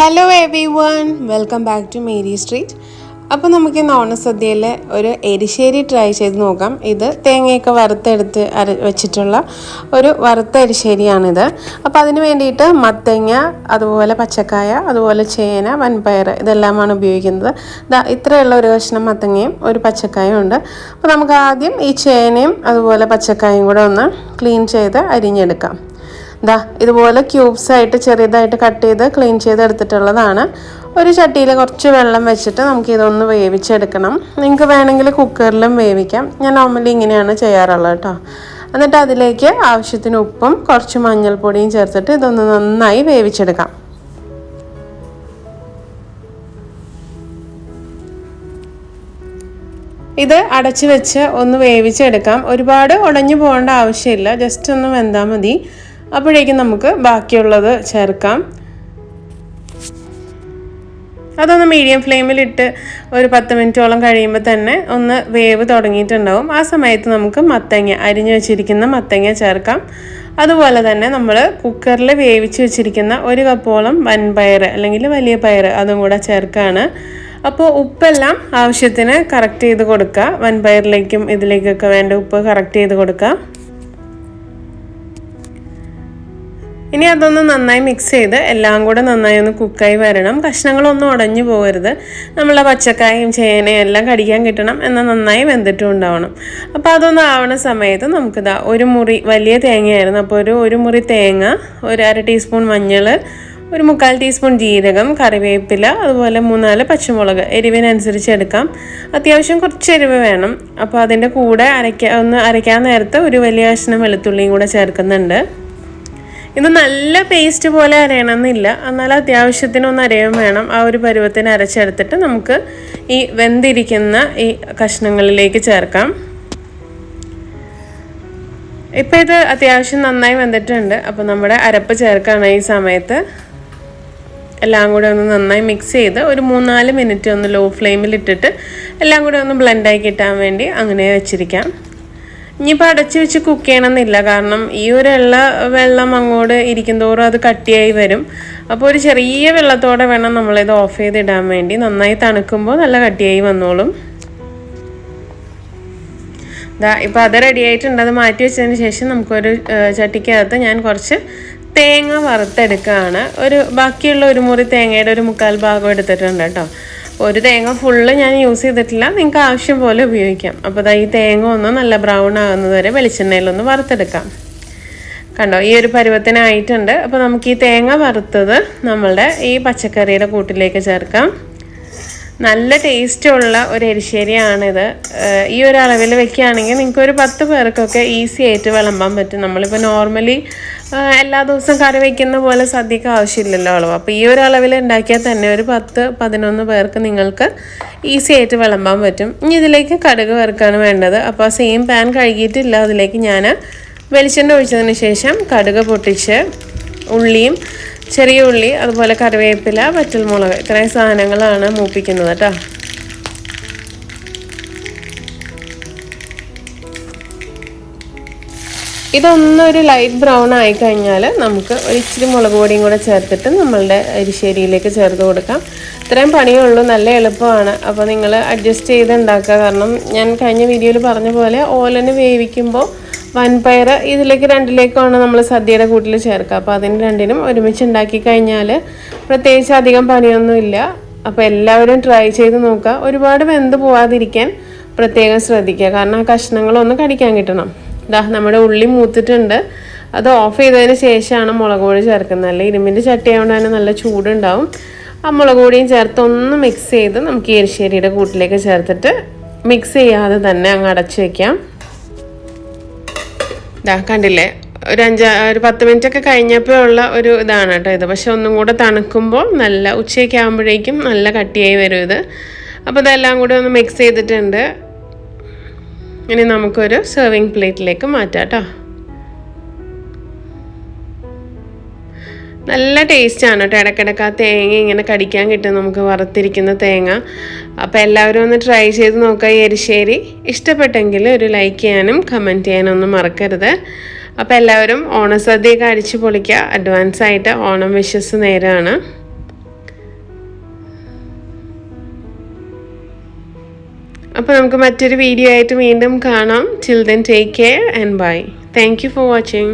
Hello everyone, welcome back to Mary street. അപ്പോൾ നമുക്ക് ഇന്ന് ഓണസദ്യയിൽ ഒരു എരിശ്ശേരി ട്രൈ ചെയ്ത് നോക്കാം. ഇത് തേങ്ങയൊക്കെ വറുത്തെടുത്ത് വെച്ചിട്ടുള്ള ഒരു വറുത്ത എരിശ്ശേരിയാണിത്. അപ്പോൾ അതിന് വേണ്ടിയിട്ട് മത്തങ്ങ, അതുപോലെ പച്ചക്കായ, അതുപോലെ ചേന, വൻപയർ ഇതെല്ലാമാണ് ഉപയോഗിക്കുന്നത്. ഇത്രയുള്ള ഒരു കഷ്ണം മത്തങ്ങയും ഒരു പച്ചക്കായും ഉണ്ട്. അപ്പോൾ നമുക്ക് ആദ്യം ഈ ചേനയും അതുപോലെ പച്ചക്കായും കൂടെ ഒന്ന് ക്ലീൻ ചെയ്ത് അരിഞ്ഞെടുക്കാം. ഇതുപോലെ ക്യൂബ്സായിട്ട് ചെറിയതായിട്ട് കട്ട് ചെയ്ത് ക്ലീൻ ചെയ്തെടുത്തിട്ടുള്ളതാണ്. ഒരു ചട്ടിയിൽ കുറച്ച് വെള്ളം വെച്ചിട്ട് നമുക്കിതൊന്ന് വേവിച്ചെടുക്കണം. നിങ്ങൾക്ക് വേണമെങ്കിൽ കുക്കറിലും വേവിക്കാം. ഞാൻ നോർമലി ഇങ്ങനെയാണ് ചെയ്യാറുള്ളത് കേട്ടോ. എന്നിട്ട് അതിലേക്ക് ആവശ്യത്തിന് ഉപ്പും കുറച്ച് മഞ്ഞൾപ്പൊടിയും ചേർത്തിട്ട് ഇതൊന്ന് നന്നായി വേവിച്ചെടുക്കാം. ഇത് അടച്ചു വെച്ച് ഒന്ന് വേവിച്ചെടുക്കാം. ഒരുപാട് ഉടഞ്ഞു പോകേണ്ട ആവശ്യമില്ല, ജസ്റ്റ് ഒന്ന് വെന്താൽ മതി. അപ്പോഴേക്കും നമുക്ക് ബാക്കിയുള്ളത് ചേർക്കാം. അതൊന്ന് മീഡിയം ഫ്ലെയിമിലിട്ട് ഒരു 10 മിനിറ്റോളം കഴിയുമ്പോൾ തന്നെ ഒന്ന് വേവ് തുടങ്ങിയിട്ടുണ്ടാവും. ആ സമയത്ത് നമുക്ക് മത്തങ്ങ, അരിഞ്ഞു വെച്ചിരിക്കുന്ന മത്തങ്ങ ചേർക്കാം. അതുപോലെ തന്നെ നമ്മൾ കുക്കറിൽ വേവിച്ച് വെച്ചിരിക്കുന്ന 1 കപ്പോളം വൻപയർ അല്ലെങ്കിൽ വലിയ പയർ അതും കൂടെ ചേർക്കുകയാണ്. അപ്പോൾ ഉപ്പെല്ലാം ആവശ്യത്തിന് കറക്റ്റ് ചെയ്ത് കൊടുക്കുക. വൻപയറിലേക്കും ഇതിലേക്കൊക്കെ വേണ്ട ഉപ്പ് കറക്റ്റ് ചെയ്ത് കൊടുക്കുക. ഇനി അതൊന്ന് നന്നായി മിക്സ് ചെയ്ത് എല്ലാം കൂടെ നന്നായി ഒന്ന് കുക്കായി വരണം. കഷ്ണങ്ങളൊന്നും ഉടഞ്ഞു പോകരുത്. നമ്മളെ പച്ചക്കായും ചേനയും എല്ലാം കടിക്കാൻ കിട്ടണം, എന്നാൽ നന്നായി വെന്തിട്ടും ഉണ്ടാവണം. അപ്പോൾ അതൊന്ന് ആവണ സമയത്ത് നമുക്കിതാ ഒരു മുറി വലിയ തേങ്ങയായിരുന്നു. അപ്പോൾ ഒരു മുറി തേങ്ങ, ഒരു 1/2 ടീസ്പൂൺ മഞ്ഞൾ, ഒരു 1/4 ടീസ്പൂൺ ജീരകം, കറിവേപ്പില, അതുപോലെ 3-4 പച്ചമുളക് എരിവിനനുസരിച്ച് എടുക്കാം. അത്യാവശ്യം കുറച്ച് എരിവ് വേണം. അപ്പോൾ അതിൻ്റെ കൂടെ അരയ്ക്കാൻ നേരത്ത് ഒരു വലിയ കഷ്ണം വെളുത്തുള്ളിയും കൂടെ ചേർക്കുന്നുണ്ട്. ഇത് നല്ല പേസ്റ്റ് പോലെ അരയണമെന്നില്ല, എന്നാൽ അത്യാവശ്യത്തിനൊന്ന് അരയും വേണം. ആ ഒരു പരുവത്തിന് അരച്ചെടുത്തിട്ട് നമുക്ക് ഈ വെന്തിരിക്കുന്ന ഈ കഷ്ണങ്ങളിലേക്ക് ചേർക്കാം. ഇപ്പം ഇത് അത്യാവശ്യം നന്നായി വെന്തിട്ടുണ്ട്. അപ്പോൾ നമ്മുടെ അരപ്പ് ചേർക്കുകയാണ്. ഈ സമയത്ത് എല്ലാം കൂടെ ഒന്ന് നന്നായി മിക്സ് ചെയ്ത് ഒരു 3-4 മിനിറ്റ് ഒന്ന് ലോ ഫ്ലെയിമിലിട്ടിട്ട് എല്ലാം കൂടെ ഒന്ന് ബ്ലെൻഡായി കിട്ടാൻ വേണ്ടി അങ്ങനെ വെച്ചിരിക്കാം. ഇനിയിപ്പോൾ അടച്ചു വെച്ച് കുക്ക് ചെയ്യണമെന്നില്ല, കാരണം ഈ ഒരു വെള്ളം അങ്ങോട്ട് ഇരിക്കുന്തോറും അത് കട്ടിയായി വരും. അപ്പോൾ ഒരു ചെറിയ വെള്ളത്തോടെ വേണം നമ്മളിത് ഓഫ് ചെയ്തിടാൻ വേണ്ടി. നന്നായി തണുക്കുമ്പോൾ നല്ല കട്ടിയായി വന്നോളും. ഇപ്പോൾ അത് റെഡി ആയിട്ടുണ്ട്. അത് മാറ്റി വെച്ചതിന് ശേഷം നമുക്കൊരു ചട്ടിക്കകത്ത് ഞാൻ കുറച്ച് തേങ്ങ വറുത്തെടുക്കുകയാണ്. ബാക്കിയുള്ള ഒരു മുറി തേങ്ങയുടെ ഒരു 1/4 ഭാഗം എടുത്തിട്ടുണ്ട് കേട്ടോ. ഒരു തേങ്ങ ഫുള്ള് ഞാൻ യൂസ് ചെയ്തിട്ടില്ല, നിങ്ങൾക്ക് ആവശ്യം പോലെ ഉപയോഗിക്കാം. അപ്പോൾ ഈ തേങ്ങ ഒന്ന് നല്ല ബ്രൗൺ ആകുന്നത് വരെ വെളിച്ചെണ്ണയിലൊന്ന് വറുത്തെടുക്കാം. കണ്ടോ, ഈ ഒരു പരുവത്തിനായിട്ടുണ്ട്. അപ്പോൾ നമുക്ക് ഈ തേങ്ങ വറുത്തത് നമ്മളുടെ ഈ പച്ചക്കറിയുടെ കൂട്ടിലേക്ക് ചേർക്കാം. നല്ല ടേസ്റ്റുള്ള ഒരു എരിശ്ശേരിയാണിത്. ഈ ഒരു അളവിൽ വെക്കുകയാണെങ്കിൽ നിങ്ങൾക്ക് ഒരു 10 പേർക്കൊക്കെ ഈസി ആയിട്ട് വിളമ്പാൻ പറ്റും. നമ്മളിപ്പോൾ നോർമലി എല്ലാ ദിവസവും കറി വയ്ക്കുന്ന പോലെ സദ്യക്ക് ആവശ്യമില്ലല്ലോ അളവ്. അപ്പോൾ ഈ ഒരു അളവിൽ ഉണ്ടാക്കിയാൽ തന്നെ ഒരു 10-11 പേർക്ക് നിങ്ങൾക്ക് ഈസി ആയിട്ട് വിളമ്പാൻ പറ്റും. ഇനി ഇതിലേക്ക് കടുക് വറുക്കാണ് വേണ്ടത്. അപ്പോൾ ആ സെയിം പാൻ കഴുകിയിട്ടില്ല, അതിലേക്ക് ഞാൻ വെളിച്ചെണ്ണ ഒഴിച്ചതിന് ശേഷം കടുക് പൊട്ടിച്ച് ഉള്ളിയും, ചെറിയ ഉള്ളി, അതുപോലെ കറിവേപ്പില, വറ്റൽമുളക്, ഇത്രയും സാധനങ്ങളാണ് മൂപ്പിക്കുന്നത് കേട്ടോ. ഇതൊന്നൊരു ലൈറ്റ് ബ്രൗൺ ആയി കഴിഞ്ഞാൽ നമുക്ക് ഒരു ഇച്ചിരി മുളക് പൊടിയും കൂടെ ചേർത്തിട്ട് നമ്മളുടെ എരിശ്ശേരിയിലേക്ക് ചേർത്ത് കൊടുക്കാം. ഇത്രയും പണിയേ ഉള്ളൂ, നല്ല എളുപ്പമാണ്. അപ്പോൾ നിങ്ങൾ അഡ്ജസ്റ്റ് ചെയ്ത് ഉണ്ടാക്കുക. കാരണം ഞാൻ കഴിഞ്ഞ വീഡിയോയിൽ പറഞ്ഞ പോലെ ഓലന് വേവിക്കുമ്പോൾ വൻപയർ ഇതിലേക്ക് 2ലേക്കാണ് നമ്മൾ സദ്യയുടെ കൂട്ടിൽ ചേർക്കുക. അപ്പോൾ അതിന് 2നും ഒരുമിച്ച് ഉണ്ടാക്കി കഴിഞ്ഞാൽ പ്രത്യേകിച്ച് അധികം പണിയൊന്നുമില്ല. അപ്പോൾ എല്ലാവരും ട്രൈ ചെയ്ത് നോക്കുക. ഒരുപാട് വെന്ത് പോവാതിരിക്കാൻ പ്രത്യേകം ശ്രദ്ധിക്കുക, കാരണം ആ കഷ്ണങ്ങളൊന്ന് കടിക്കാൻ കിട്ടണം. നമ്മുടെ ഉള്ളി മൂത്തിട്ടുണ്ട്. അത് ഓഫ് ചെയ്തതിന് ശേഷമാണ് മുളക് പൊടി ചേർക്കുന്നത്. അല്ല ഇരുമ്പിൻ്റെ ചട്ടി ആയതുകൊണ്ട് തന്നെ നല്ല ചൂടുണ്ടാവും. ആ മുളക് പൊടിയും ചേർത്ത് ഒന്ന് മിക്സ് ചെയ്ത് നമുക്ക് ഈ എരിശ്ശേരിയുടെ കൂട്ടിലേക്ക് ചേർത്തിട്ട് മിക്സ് ചെയ്യാതെ തന്നെ അങ്ങ് അടച്ചു വയ്ക്കാം. കണ്ടില്ലേ, ഒരു 10 മിനിറ്റൊക്കെ കഴിഞ്ഞപ്പോൾ ഉള്ള ഒരു ഇതാണ് കേട്ടോ ഇത്. പക്ഷെ ഒന്നും കൂടെ തണുക്കുമ്പോൾ നല്ല ഉച്ചയ്ക്ക് ആകുമ്പോഴേക്കും നല്ല കട്ടിയായി വരും ഇത്. അപ്പോൾ ഇതെല്ലാം കൂടെ ഒന്ന് മിക്സ് ചെയ്തിട്ടുണ്ട്. ഇനി നമുക്കൊരു സെർവിങ് പ്ലേറ്റിലേക്ക് മാറ്റാം കേട്ടോ. നല്ല ടേസ്റ്റാണ് കേട്ടോ. ഇടയ്ക്കിടയ്ക്ക് ആ തേങ്ങ ഇങ്ങനെ കടിക്കാൻ കിട്ടും നമുക്ക്, വറുത്തിരിക്കുന്ന തേങ്ങ. അപ്പോൾ എല്ലാവരും ഒന്ന് ട്രൈ ചെയ്ത് നോക്കുക ഈ എരിശ്ശേരി. ഇഷ്ടപ്പെട്ടെങ്കിൽ ഒരു ലൈക്ക് ചെയ്യാനും കമൻറ്റ് ചെയ്യാനും ഒന്നും മറക്കരുത്. അപ്പോൾ എല്ലാവരും ഓണസദ്യയൊക്കെ അടിച്ചു പൊളിക്കുക. അഡ്വാൻസ് ആയിട്ട് ഓണം വിഷസ് നേരാണ്. അപ്പോൾ നമുക്ക് മറ്റൊരു വീഡിയോ ആയിട്ട് വീണ്ടും കാണാം. Till then take care and bye. Thank you for watching.